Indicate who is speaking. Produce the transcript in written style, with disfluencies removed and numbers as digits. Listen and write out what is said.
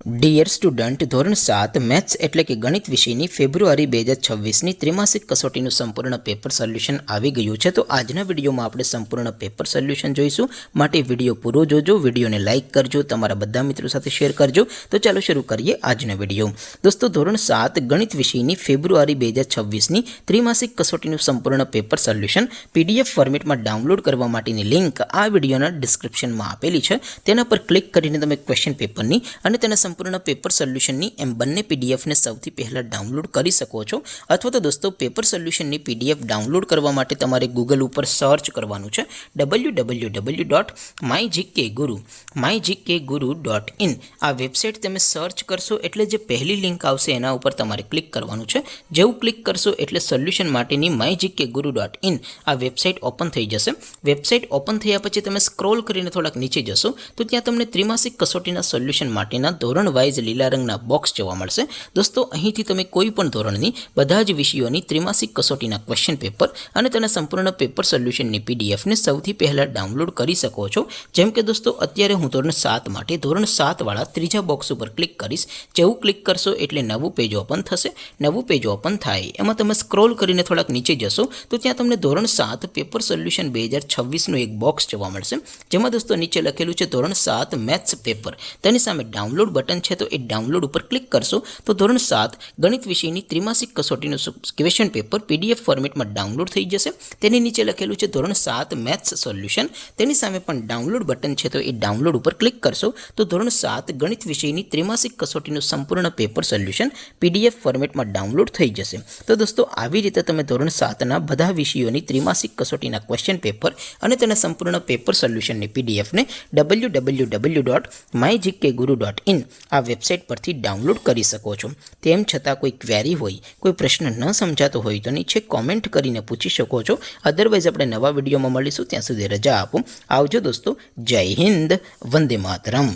Speaker 1: Dear student, ધોરણ 7 maths એટલે કે ગણિત વિષયની ફેબ્રુઆરી 2026ની ત્રિમાસિક કસોટીનું સંપૂર્ણ પેપર સોલ્યુશન આવી ગયું છે. તો આજના વિડીયોમાં આપણે સંપૂર્ણ પેપર સોલ્યુશન જોઈશું. માટે વિડીયો પૂરો જોજો, વિડીયોને લાઇક કરજો, તમારા બધા મિત્રો સાથે શેર કરજો. તો ચાલો શરૂ કરીએ આજનો વિડીયો. દોસ્તો, ધોરણ 7 ગણિત વિષયની ફેબ્રુઆરી 2026ની ત્રિમાસિક કસોટીનું સંપૂર્ણ પેપર સોલ્યુશન PDF ફોર્મેટમાં ડાઉનલોડ કરવા માટેની લિંક આ વિડીયોના ડિસ્ક્રિપ્શનમાં આપેલી છે. તેના પર ક્લિક કરીને તમે ક્વેશ્ચન પેપરની અને તેના સંપૂર્ણ પેપર સોલ્યુશનની એમ બંને પીડીએફને સૌથી પહેલાં ડાઉનલોડ કરી શકો છો. અથવા તો દોસ્તો, પેપર સોલ્યુશનની PDF ડાઉનલોડ કરવા માટે તમારે ગૂગલ ઉપર સર્ચ કરવાનું છે www.mygkguru.in. આ વેબસાઇટ તમે સર્ચ કરશો એટલે જે પહેલી લિંક આવશે એના ઉપર તમારે ક્લિક કરવાનું છે. જેવું ક્લિક કરશો એટલે સોલ્યુશન માટેની mygkguru.in આ વેબસાઇટ ઓપન થઈ જશે. વેબસાઇટ ઓપન થયા પછી તમે સ્ક્રોલ કરીને થોડાક નીચે જશો તો ત્યાં તમને ત્રિમાસિક કસોટીના સોલ્યુશન માટેના ધોરણ વાઇઝ લીલા રંગના બોક્સ જોવા મળશે. દોસ્તો, અહીંથી તમે કોઈ પણ ધોરણની બધા જ વિષયોની ત્રિમાસિક કસોટીના ક્વેશ્ચન પેપર અને તેના સંપૂર્ણ પેપર સોલ્યુશનની પીડીએફને સૌથી પહેલાં ડાઉનલોડ કરી શકો છો. જેમ કે દોસ્તો, અત્યારે હું ધોરણ 7 માટે ધોરણ 7 વાળા ત્રીજા બોક્સ ઉપર ક્લિક કરીશ. જેવું ક્લિક કરશો એટલે નવું પેજ ઓપન થશે. નવું પેજ ઓપન થાય એમાં તમે સ્ક્રોલ કરીને થોડાક નીચે જશો તો ત્યાં તમને ધોરણ 7 પેપર સોલ્યુશન 2026નું એક બોક્સ જોવા મળશે. જેમાં દોસ્તો નીચે લખેલું છે ધોરણ 7 મેથ્સ પેપર. તેની સામે ડાઉનલોડ બટન છે, તો એ ડાઉનલોડ ઉપર ક્લિક કરશો તો ધોરણ 7 ગણિત વિષયની ત્રિમાસિક કસોટીનું ક્વેશ્ચન પેપર PDF ફોર્મેટમાં ડાઉનલોડ થઈ જશે. તેની નીચે લખેલું છે ધોરણ 7 મેથ્સ સોલ્યુશન. તેની સામે પણ ડાઉનલોડ બટન છે, તો એ ડાઉનલોડ ઉપર ક્લિક કરશો તો ધોરણ 7 ગણિત વિષયની ત્રિમાસિક કસોટીનું સંપૂર્ણ પેપર સોલ્યુશન PDF ફોર્મેટમાં ડાઉનલોડ થઈ જશે. તો દોસ્તો, આવી રીતે તમે ધોરણ 7ના બધા વિષયોની ત્રિમાસિક કસોટીના ક્વેશ્ચન પેપર અને તેના સંપૂર્ણ પેપર સોલ્યુશનની PDFને www.mygkguru.in આ વેબસાઇટ પરથી ડાઉનલોડ કરી શકો છો. તેમ છતાં કોઈ ક્વેરી હોય, કોઈ પ્રશ્ન ન સમજાતો હોય તો નીચે કોમેન્ટ કરીને પૂછી શકો છો. અદરવાઇઝ આપણે નવા વિડીયોમાં મળીશું. ત્યાં સુધી રજા આપો. આવજો દોસ્તો. જય હિન્દ. વંદે માતરમ.